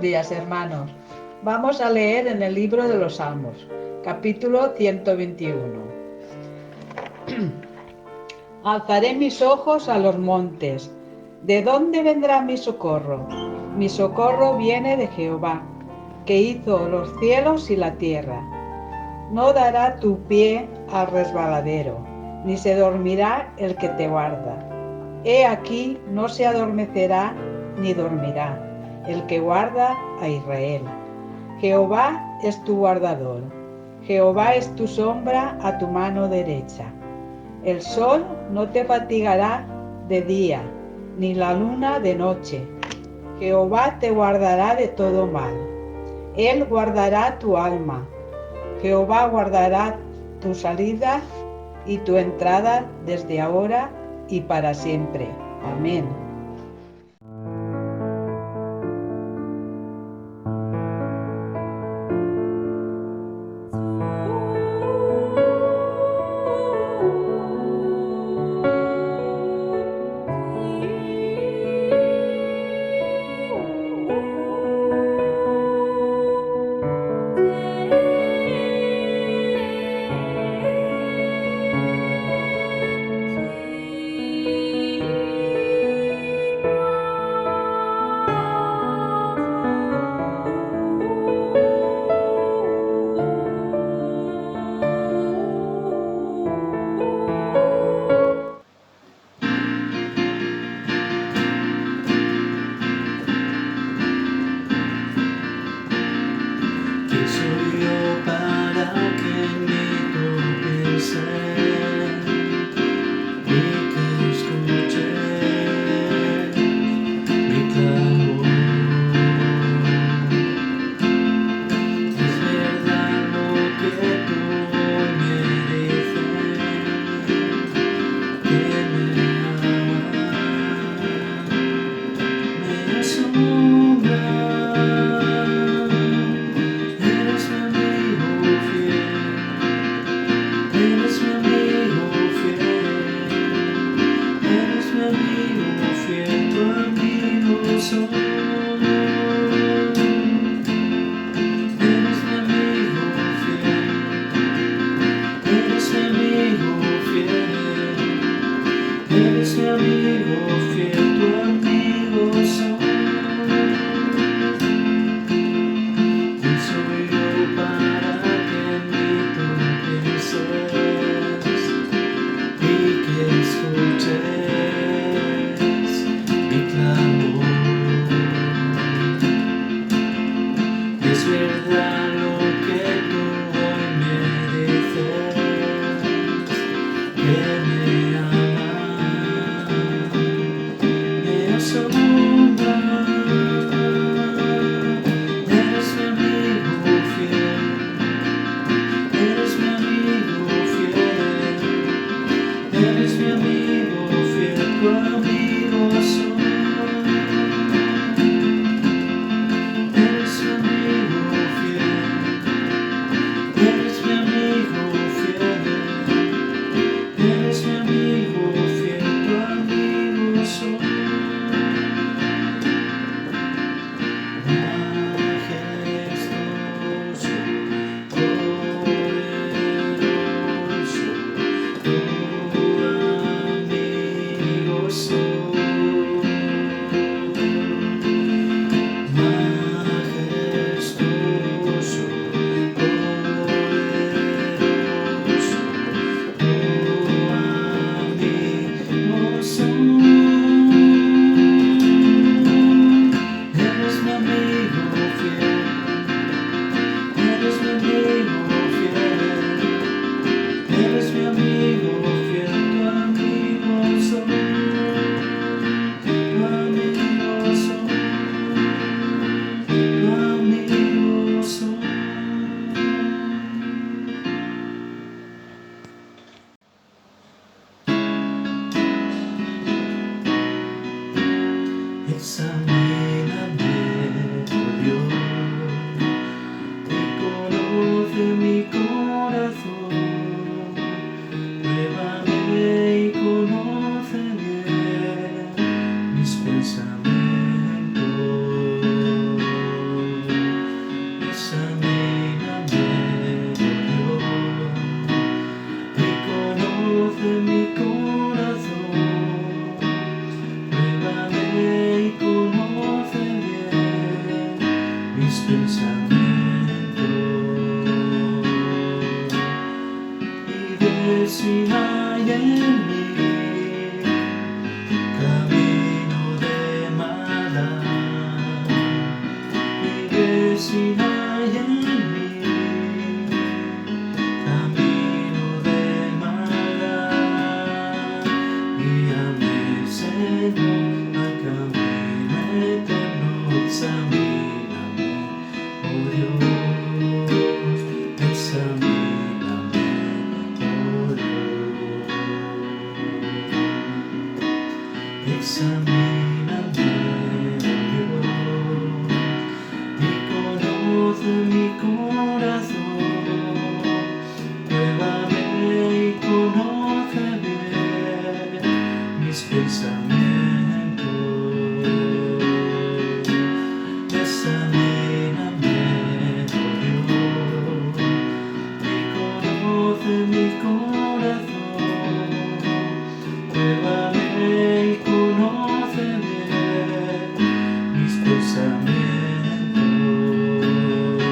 Buenos días, hermanos. Vamos a leer en el libro de los Salmos, capítulo 121. Alzaré mis ojos a los montes. ¿De dónde vendrá mi socorro? Mi socorro viene de Jehová, que hizo los cielos y la tierra. No dará tu pie al resbaladero, ni se dormirá el que te guarda. He aquí, no se adormecerá ni dormirá el que guarda a Israel. Jehová es tu guardador. Jehová es tu sombra a tu mano derecha. El sol no te fatigará de día, ni la luna de noche. Jehová te guardará de todo mal. Él guardará tu alma. Jehová guardará tu salida y tu entrada desde ahora y para siempre. Amén. Examíname, oh Dios, y conoce mi corazón. Pruébame y conoce bien mis pensamientos. Examíname, oh Dios, y conoce mi corazón. Pruébame y conoce bien mis pensamientos,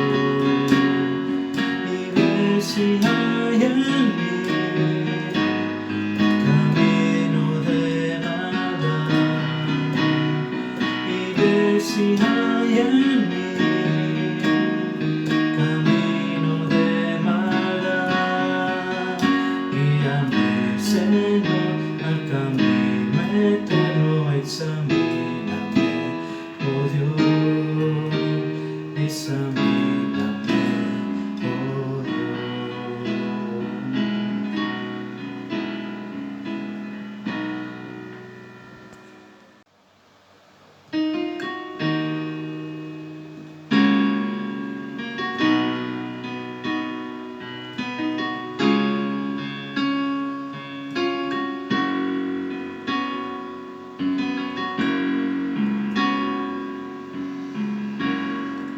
y ver si hay en mí camino de maldad, y ver si hay en mí camino de maldad, y guíame, Señor, al camino eterno. Examíname, oh Dios, examíname, oh Dios.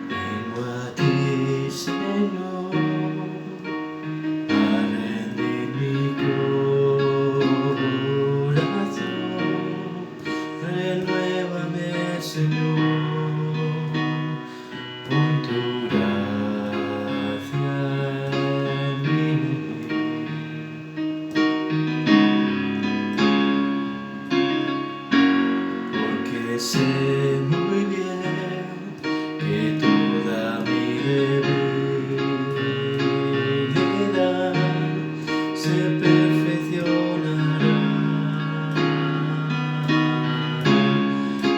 Vengo a ti, Señor, a rendir mi corazón. Renuévame, Señor, pon tu gracia en mí, porque sé muy bien que toda mi debilidad se perfeccionará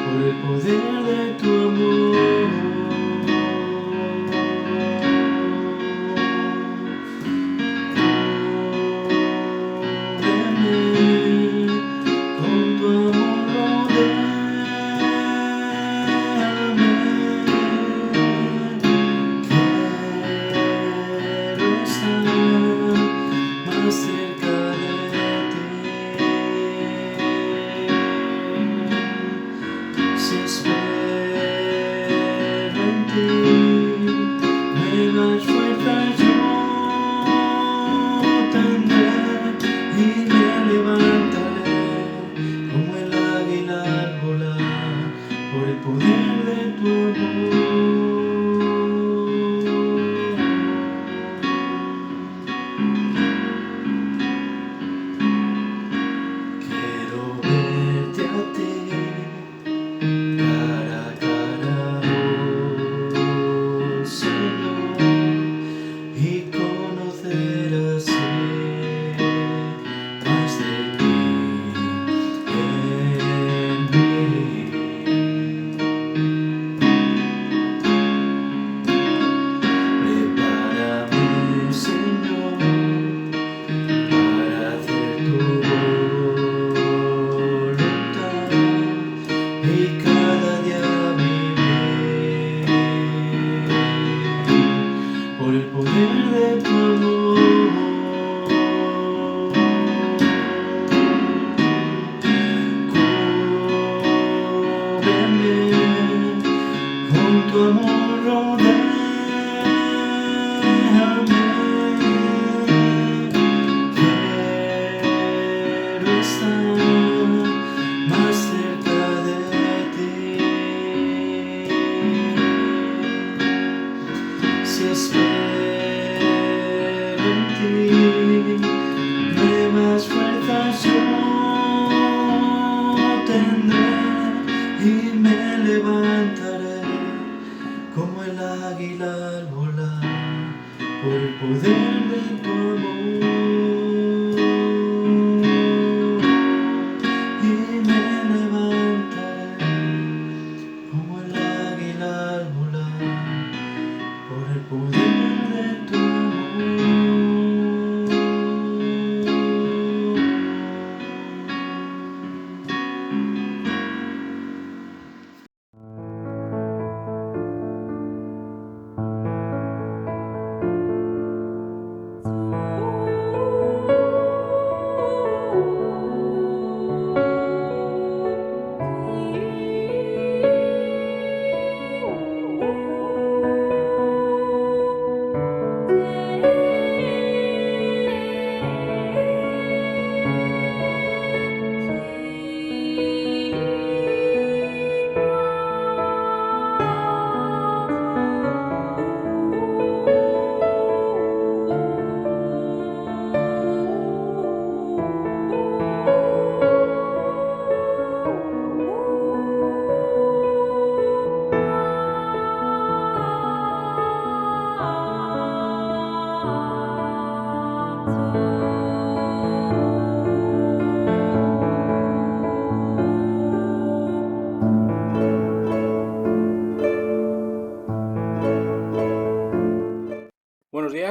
por el poder de tu amor. Cúbreme con tu amor, rodéame. Quiero estar más cerca de ti. Si espero en ti, nuevas fuerzas yo tendré, y me levantaré como el águila al volar por el poder de tu amor. Quiero verte a ti cara a cara, oh Señor, y conocer así más de ti en mí. Prepárame, Señor, para hacer tu voluntad y cada día vivir por el poder de tu amor. Cúbreme con tu amor, rodéame. Quiero estar más cerca de ti. Si espero en ti, nuevas fuerzas yo tendré, y me levantaré como el águila al volar por el poder de tu amor.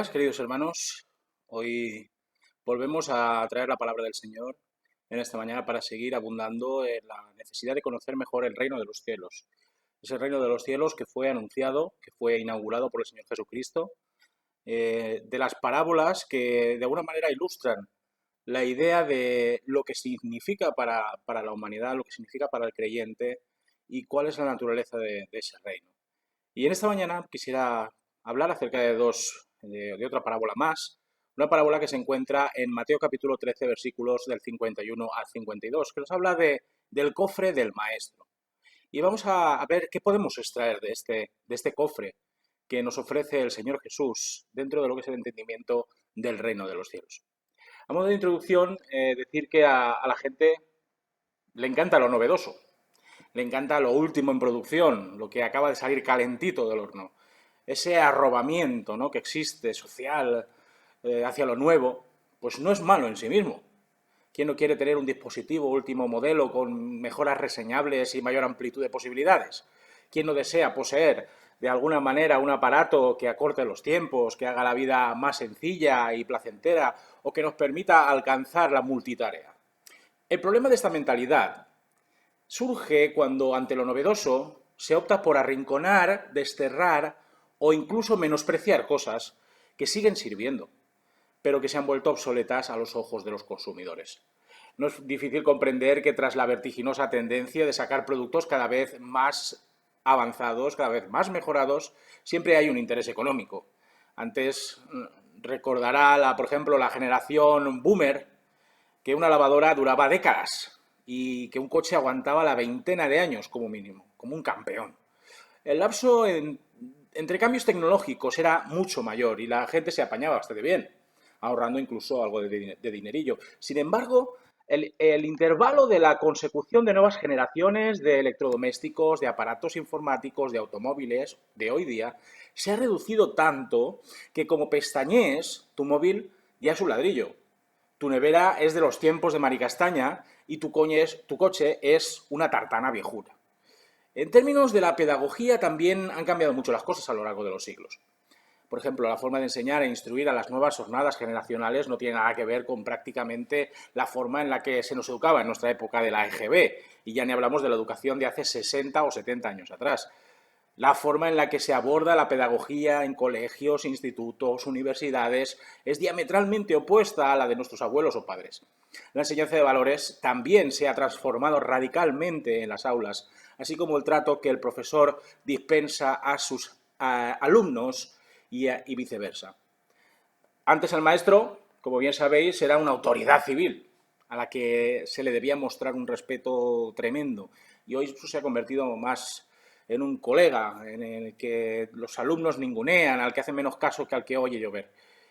días, queridos hermanos. Hoy volvemos a traer la palabra del Señor en esta mañana para seguir abundando en la necesidad de conocer mejor el reino de los cielos. Ese reino de los cielos que fue anunciado, que fue inaugurado por el Señor Jesucristo, de las parábolas que de alguna manera ilustran la idea de lo que significa para la humanidad, lo que significa para el creyente y cuál es la naturaleza de ese reino. Y en esta mañana quisiera hablar acerca de otra parábola más, una parábola que se encuentra en Mateo capítulo 13, versículos del 51 al 52, que nos habla del cofre del maestro. Y vamos a ver qué podemos extraer de este cofre que nos ofrece el Señor Jesús dentro de lo que es el entendimiento del reino de los cielos. A modo de introducción, decir que a la gente le encanta lo novedoso, le encanta lo último en producción, lo que acaba de salir calentito del horno. Ese arrobamiento, ¿no?, que existe social hacia lo nuevo, pues no es malo en sí mismo. ¿Quién no quiere tener un dispositivo último modelo con mejoras reseñables y mayor amplitud de posibilidades? ¿Quién no desea poseer de alguna manera un aparato que acorte los tiempos, que haga la vida más sencilla y placentera o que nos permita alcanzar la multitarea? El problema de esta mentalidad surge cuando ante lo novedoso se opta por arrinconar, desterrar o incluso menospreciar cosas que siguen sirviendo, pero que se han vuelto obsoletas a los ojos de los consumidores. No es difícil comprender que tras la vertiginosa tendencia de sacar productos cada vez más avanzados, cada vez más mejorados, siempre hay un interés económico. Antes recordará, por ejemplo, la generación boomer, que una lavadora duraba décadas y que un coche aguantaba la veintena de años como mínimo, como un campeón. El lapso entre cambios tecnológicos era mucho mayor y la gente se apañaba bastante bien, ahorrando incluso algo de dinerillo. Sin embargo, el intervalo de la consecución de nuevas generaciones de electrodomésticos, de aparatos informáticos, de automóviles de hoy día, se ha reducido tanto que como pestañees, tu móvil ya es un ladrillo. Tu nevera es de los tiempos de Maricastaña y tu coche es una tartana viejuna. En términos de la pedagogía también han cambiado mucho las cosas a lo largo de los siglos. Por ejemplo, la forma de enseñar e instruir a las nuevas jornadas generacionales no tiene nada que ver con prácticamente la forma en la que se nos educaba en nuestra época de la EGB, y ya ni hablamos de la educación de hace 60 o 70 años atrás. La forma en la que se aborda la pedagogía en colegios, institutos, universidades, es diametralmente opuesta a la de nuestros abuelos o padres. La enseñanza de valores también se ha transformado radicalmente en las aulas, así como el trato que el profesor dispensa a sus alumnos y viceversa. Antes el maestro, como bien sabéis, era una autoridad civil a la que se le debía mostrar un respeto tremendo, y hoy eso se ha convertido más en un colega en el que los alumnos ningunean, al que hacen menos caso que al que oye llover.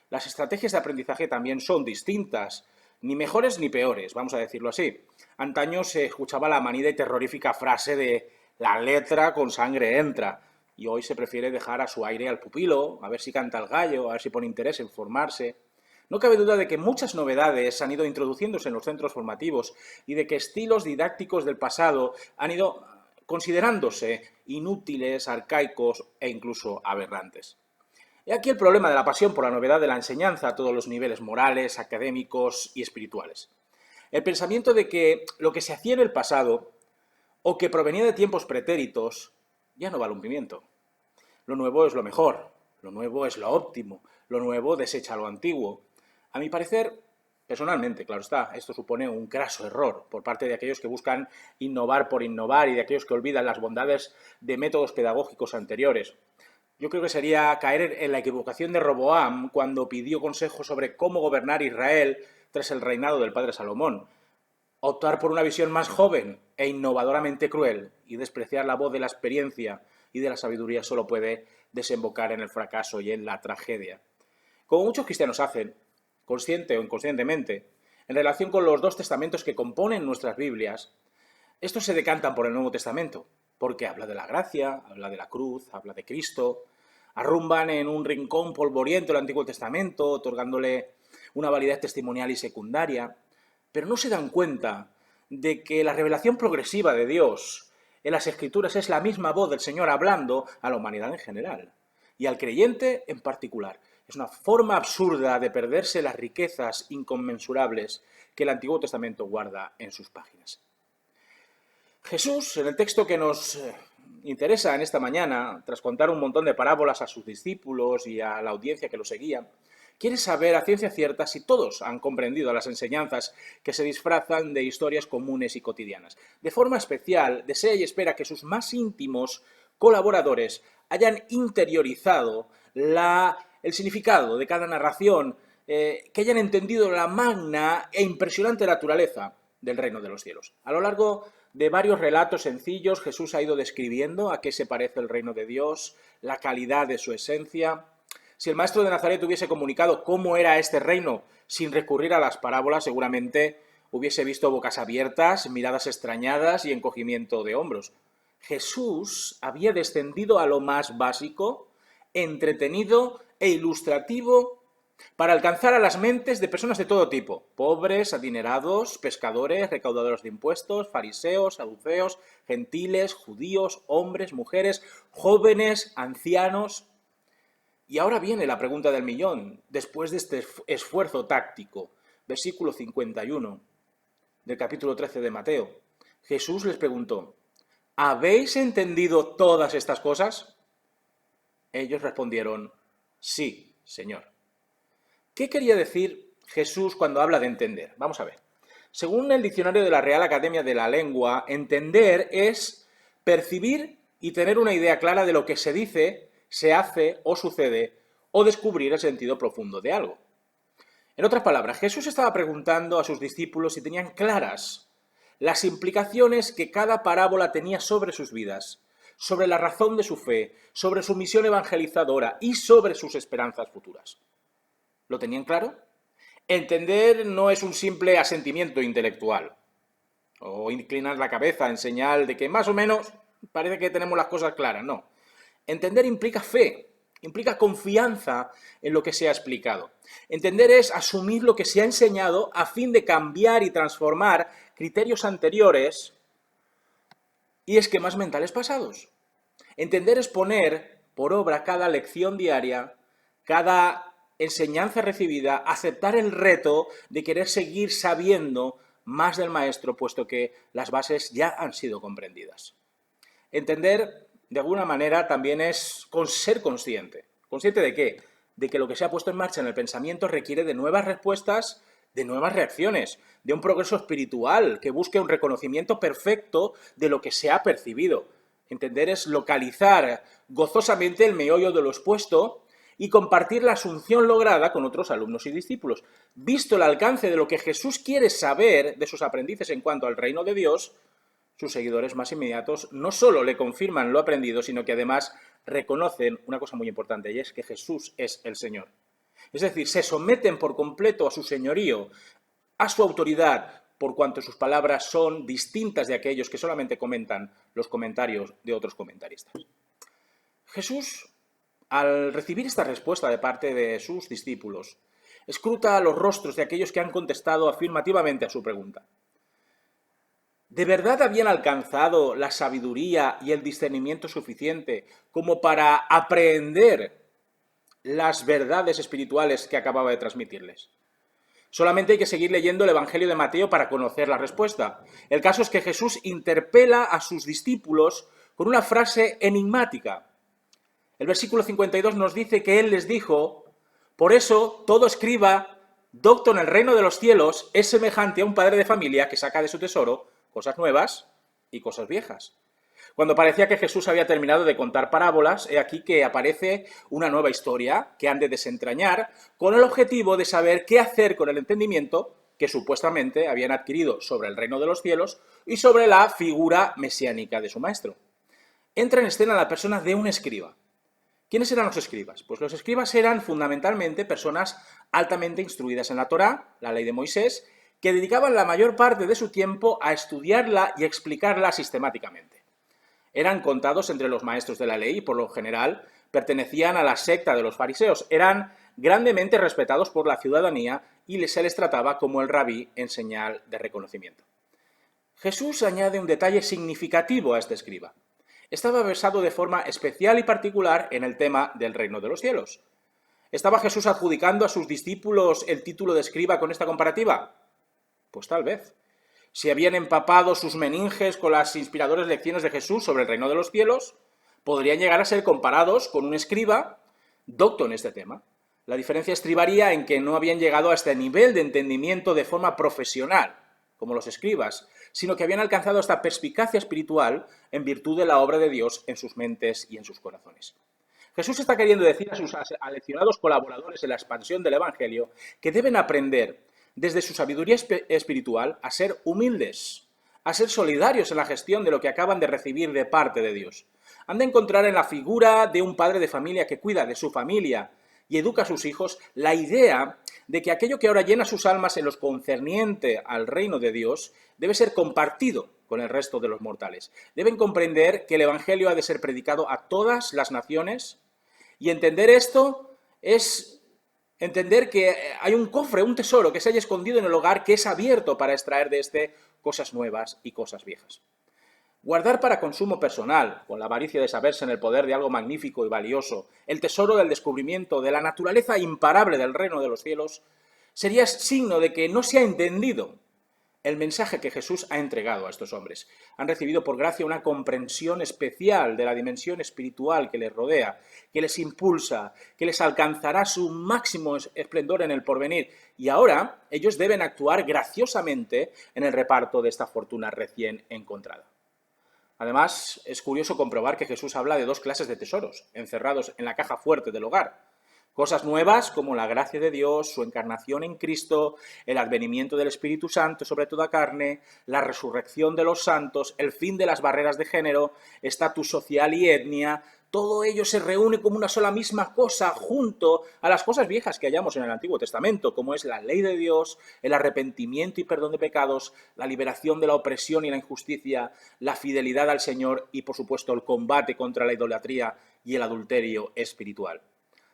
Las estrategias de aprendizaje también son distintas, ni mejores ni peores, vamos a decirlo así. Antaño se escuchaba la manida y terrorífica frase de la letra con sangre entra, y hoy se prefiere dejar a su aire al pupilo, a ver si canta el gallo, a ver si pone interés en formarse. No cabe duda de que muchas novedades han ido introduciéndose en los centros formativos y de que estilos didácticos del pasado han ido considerándose inútiles, arcaicos e incluso aberrantes. He aquí el problema de la pasión por la novedad de la enseñanza a todos los niveles morales, académicos y espirituales. El pensamiento de que lo que se hacía en el pasado o que provenía de tiempos pretéritos ya no vale un pimiento. Lo nuevo es lo mejor, lo nuevo es lo óptimo, lo nuevo desecha lo antiguo. A mi parecer, personalmente, claro está, esto supone un craso error por parte de aquellos que buscan innovar por innovar y de aquellos que olvidan las bondades de métodos pedagógicos anteriores. Yo creo que sería caer en la equivocación de Roboam cuando pidió consejo sobre cómo gobernar Israel tras el reinado del padre Salomón. Optar por una visión más joven e innovadoramente cruel y despreciar la voz de la experiencia y de la sabiduría solo puede desembocar en el fracaso y en la tragedia. Como muchos cristianos hacen, consciente o inconscientemente, en relación con los dos testamentos que componen nuestras Biblias, estos se decantan por el Nuevo Testamento, porque habla de la gracia, habla de la cruz, habla de Cristo, arrumban en un rincón polvoriento el Antiguo Testamento, otorgándole una validez testimonial y secundaria, pero no se dan cuenta de que la revelación progresiva de Dios en las Escrituras es la misma voz del Señor hablando a la humanidad en general y al creyente en particular. Es una forma absurda de perderse las riquezas inconmensurables que el Antiguo Testamento guarda en sus páginas. Jesús, en el texto que nos interesa en esta mañana, tras contar un montón de parábolas a sus discípulos y a la audiencia que lo seguía, quiere saber a ciencia cierta si todos han comprendido las enseñanzas que se disfrazan de historias comunes y cotidianas. De forma especial, desea y espera que sus más íntimos colaboradores hayan interiorizado el significado de cada narración, que hayan entendido la magna e impresionante naturaleza del reino de los cielos. A lo largo de varios relatos sencillos, Jesús ha ido describiendo a qué se parece el reino de Dios, la calidad de su esencia. Si el maestro de Nazaret hubiese comunicado cómo era este reino sin recurrir a las parábolas, seguramente hubiese visto bocas abiertas, miradas extrañadas y encogimiento de hombros. Jesús había descendido a lo más básico, entretenido e ilustrativo para alcanzar a las mentes de personas de todo tipo: pobres, adinerados, pescadores, recaudadores de impuestos, fariseos, saduceos, gentiles, judíos, hombres, mujeres, jóvenes, ancianos. Y ahora viene la pregunta del millón, después de este esfuerzo táctico. Versículo 51 del capítulo 13 de Mateo. Jesús les preguntó: ¿habéis entendido todas estas cosas? Ellos respondieron: sí, Señor. ¿Qué quería decir Jesús cuando habla de entender? Vamos a ver. Según el diccionario de la Real Academia de la Lengua, entender es percibir y tener una idea clara de lo que se dice, se hace o sucede, o descubrir el sentido profundo de algo. En otras palabras, Jesús estaba preguntando a sus discípulos si tenían claras las implicaciones que cada parábola tenía sobre sus vidas, sobre la razón de su fe, sobre su misión evangelizadora y sobre sus esperanzas futuras. ¿Lo tenían claro? Entender no es un simple asentimiento intelectual o inclinar la cabeza en señal de que más o menos parece que tenemos las cosas claras. No. Entender implica fe, implica confianza en lo que se ha explicado. Entender es asumir lo que se ha enseñado a fin de cambiar y transformar criterios anteriores y esquemas mentales pasados. Entender es poner por obra cada lección diaria, cada enseñanza recibida, aceptar el reto de querer seguir sabiendo más del maestro, puesto que las bases ya han sido comprendidas. Entender, de alguna manera, también es ser consciente. ¿Consciente de qué? De que lo que se ha puesto en marcha en el pensamiento requiere de nuevas respuestas, de nuevas reacciones, de un progreso espiritual que busque un reconocimiento perfecto de lo que se ha percibido. Entender es localizar gozosamente el meollo de lo expuesto y compartir la asunción lograda con otros alumnos y discípulos. Visto el alcance de lo que Jesús quiere saber de sus aprendices en cuanto al reino de Dios, sus seguidores más inmediatos no solo le confirman lo aprendido, sino que además reconocen una cosa muy importante, y es que Jesús es el Señor. Es decir, se someten por completo a su señorío, a su autoridad, por cuanto sus palabras son distintas de aquellos que solamente comentan los comentarios de otros comentaristas. Jesús, al recibir esta respuesta de parte de sus discípulos, escruta los rostros de aquellos que han contestado afirmativamente a su pregunta. ¿De verdad habían alcanzado la sabiduría y el discernimiento suficiente como para aprehender las verdades espirituales que acababa de transmitirles? Solamente hay que seguir leyendo el Evangelio de Mateo para conocer la respuesta. El caso es que Jesús interpela a sus discípulos con una frase enigmática. El versículo 52 nos dice que Él les dijo: por eso todo escriba docto en el reino de los cielos es semejante a un padre de familia que saca de su tesoro cosas nuevas y cosas viejas. Cuando parecía que Jesús había terminado de contar parábolas, he aquí que aparece una nueva historia que han de desentrañar con el objetivo de saber qué hacer con el entendimiento que supuestamente habían adquirido sobre el reino de los cielos y sobre la figura mesiánica de su maestro. Entra en escena la persona de un escriba. ¿Quiénes eran los escribas? Pues los escribas eran fundamentalmente personas altamente instruidas en la Torá, la ley de Moisés, que dedicaban la mayor parte de su tiempo a estudiarla y explicarla sistemáticamente. Eran contados entre los maestros de la ley y, por lo general, pertenecían a la secta de los fariseos. Eran grandemente respetados por la ciudadanía y se les trataba como el rabí en señal de reconocimiento. Jesús añade un detalle significativo a este escriba. Estaba versado de forma especial y particular en el tema del reino de los cielos. ¿Estaba Jesús adjudicando a sus discípulos el título de escriba con esta comparativa? Pues tal vez. Si habían empapado sus meninges con las inspiradoras lecciones de Jesús sobre el reino de los cielos, podrían llegar a ser comparados con un escriba docto en este tema. La diferencia estribaría en que no habían llegado a este nivel de entendimiento de forma profesional, como los escribas, sino que habían alcanzado esta perspicacia espiritual en virtud de la obra de Dios en sus mentes y en sus corazones. Jesús está queriendo decir a sus aleccionados colaboradores en la expansión del Evangelio que deben aprender desde su sabiduría espiritual a ser humildes, a ser solidarios en la gestión de lo que acaban de recibir de parte de Dios. Han de encontrar en la figura de un padre de familia que cuida de su familia y educa a sus hijos la idea de que aquello que ahora llena sus almas en lo concerniente al reino de Dios debe ser compartido con el resto de los mortales. Deben comprender que el Evangelio ha de ser predicado a todas las naciones, y entender esto es entender que hay un cofre, un tesoro que se haya escondido en el hogar que es abierto para extraer de este cosas nuevas y cosas viejas. Guardar para consumo personal, con la avaricia de saberse en el poder de algo magnífico y valioso, el tesoro del descubrimiento de la naturaleza imparable del reino de los cielos, sería signo de que no se ha entendido el mensaje que Jesús ha entregado a estos hombres. Han recibido por gracia una comprensión especial de la dimensión espiritual que les rodea, que les impulsa, que les alcanzará su máximo esplendor en el porvenir. Y ahora ellos deben actuar graciosamente en el reparto de esta fortuna recién encontrada. Además, es curioso comprobar que Jesús habla de dos clases de tesoros, encerrados en la caja fuerte del hogar. Cosas nuevas como la gracia de Dios, su encarnación en Cristo, el advenimiento del Espíritu Santo sobre toda carne, la resurrección de los santos, el fin de las barreras de género, estatus social y etnia. Todo ello se reúne como una sola misma cosa junto a las cosas viejas que hallamos en el Antiguo Testamento, como es la ley de Dios, el arrepentimiento y perdón de pecados, la liberación de la opresión y la injusticia, la fidelidad al Señor y, por supuesto, el combate contra la idolatría y el adulterio espiritual.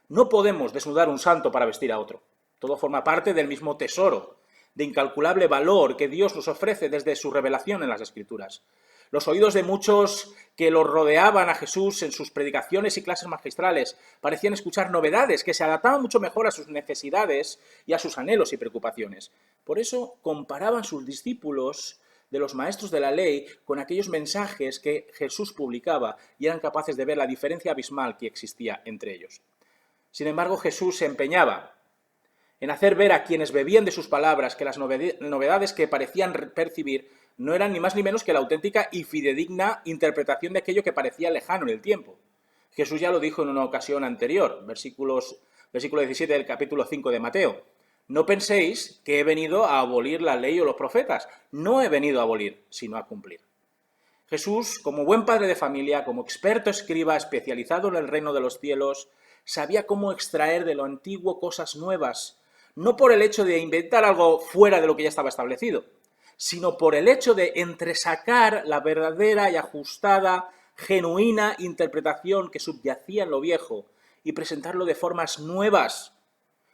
No podemos desnudar un santo para vestir a otro. Todo forma parte del mismo tesoro, de incalculable valor que Dios nos ofrece desde su revelación en las Escrituras. Los oídos de muchos que lo rodeaban a Jesús en sus predicaciones y clases magistrales parecían escuchar novedades que se adaptaban mucho mejor a sus necesidades y a sus anhelos y preocupaciones. Por eso comparaban sus discípulos de los maestros de la ley con aquellos mensajes que Jesús publicaba y eran capaces de ver la diferencia abismal que existía entre ellos. Sin embargo, Jesús se empeñaba en hacer ver a quienes bebían de sus palabras que las novedades que parecían percibir no eran ni más ni menos que la auténtica y fidedigna interpretación de aquello que parecía lejano en el tiempo. Jesús ya lo dijo en una ocasión anterior, versículo 17 del capítulo 5 de Mateo. No penséis que he venido a abolir la ley o los profetas. No he venido a abolir, sino a cumplir. Jesús, como buen padre de familia, como experto escriba especializado en el reino de los cielos, sabía cómo extraer de lo antiguo cosas nuevas, no por el hecho de inventar algo fuera de lo que ya estaba establecido, sino por el hecho de entresacar la verdadera y ajustada, genuina interpretación que subyacía en lo viejo y presentarlo de formas nuevas,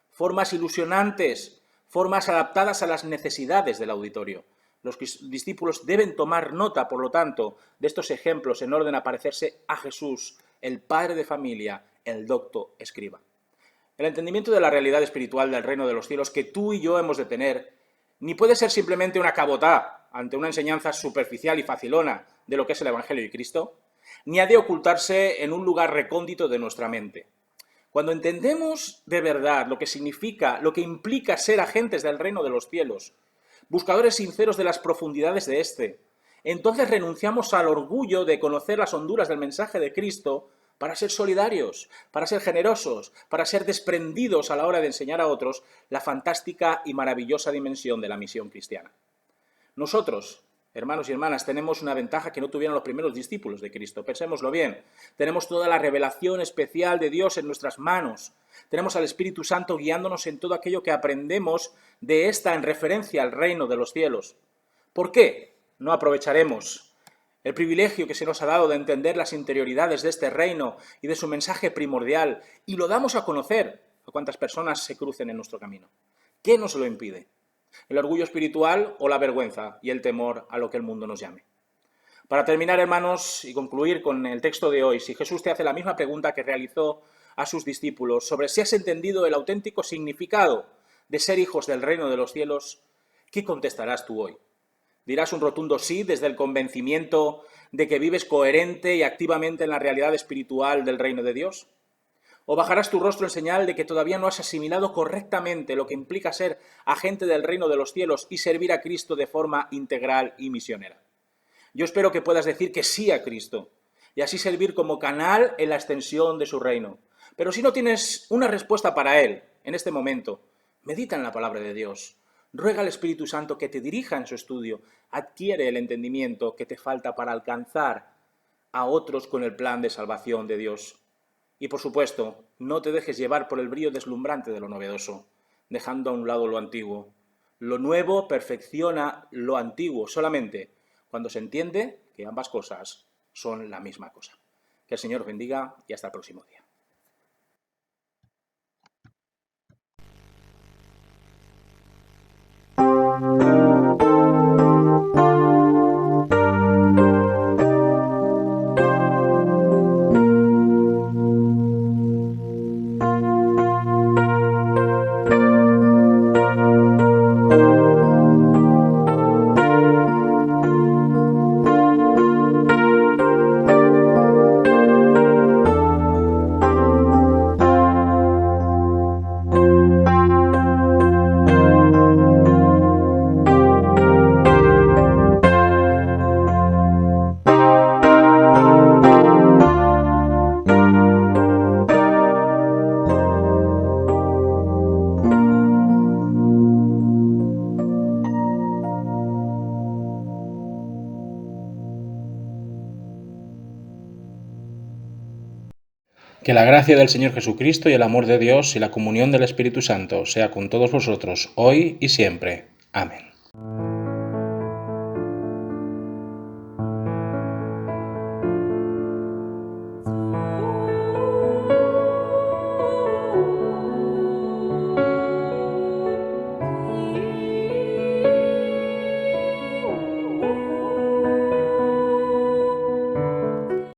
formas ilusionantes, formas adaptadas a las necesidades del auditorio. Los discípulos deben tomar nota, por lo tanto, de estos ejemplos en orden a parecerse a Jesús, el padre de familia, el docto escriba. El entendimiento de la realidad espiritual del reino de los cielos que tú y yo hemos de tener ni puede ser simplemente una cabotá ante una enseñanza superficial y facilona de lo que es el Evangelio de Cristo, ni ha de ocultarse en un lugar recóndito de nuestra mente. Cuando entendemos de verdad lo que significa, lo que implica ser agentes del reino de los cielos, buscadores sinceros de las profundidades de éste, entonces renunciamos al orgullo de conocer las honduras del mensaje de Cristo para ser solidarios, para ser generosos, para ser desprendidos a la hora de enseñar a otros la fantástica y maravillosa dimensión de la misión cristiana. Nosotros, hermanos y hermanas, tenemos una ventaja que no tuvieron los primeros discípulos de Cristo. Pensémoslo bien. Tenemos toda la revelación especial de Dios en nuestras manos. Tenemos al Espíritu Santo guiándonos en todo aquello que aprendemos de esta en referencia al reino de los cielos. ¿Por qué no aprovecharemos el privilegio que se nos ha dado de entender las interioridades de este reino y de su mensaje primordial y lo damos a conocer a cuantas personas se crucen en nuestro camino? ¿Qué nos lo impide? ¿El orgullo espiritual o la vergüenza y el temor a lo que el mundo nos llame? Para terminar, hermanos, y concluir con el texto de hoy, si Jesús te hace la misma pregunta que realizó a sus discípulos sobre si has entendido el auténtico significado de ser hijos del reino de los cielos, ¿qué contestarás tú hoy? ¿Dirás un rotundo sí desde el convencimiento de que vives coherente y activamente en la realidad espiritual del reino de Dios? ¿O bajarás tu rostro en señal de que todavía no has asimilado correctamente lo que implica ser agente del reino de los cielos y servir a Cristo de forma integral y misionera? Yo espero que puedas decir que sí a Cristo y así servir como canal en la extensión de su reino. Pero si no tienes una respuesta para Él en este momento, medita en la palabra de Dios. Ruega al Espíritu Santo que te dirija en su estudio. Adquiere el entendimiento que te falta para alcanzar a otros con el plan de salvación de Dios. Y por supuesto, no te dejes llevar por el brillo deslumbrante de lo novedoso, dejando a un lado lo antiguo. Lo nuevo perfecciona lo antiguo solamente cuando se entiende que ambas cosas son la misma cosa. Que el Señor os bendiga y hasta el próximo día. Que la gracia del Señor Jesucristo y el amor de Dios y la comunión del Espíritu Santo sea con todos vosotros, hoy y siempre. Amén.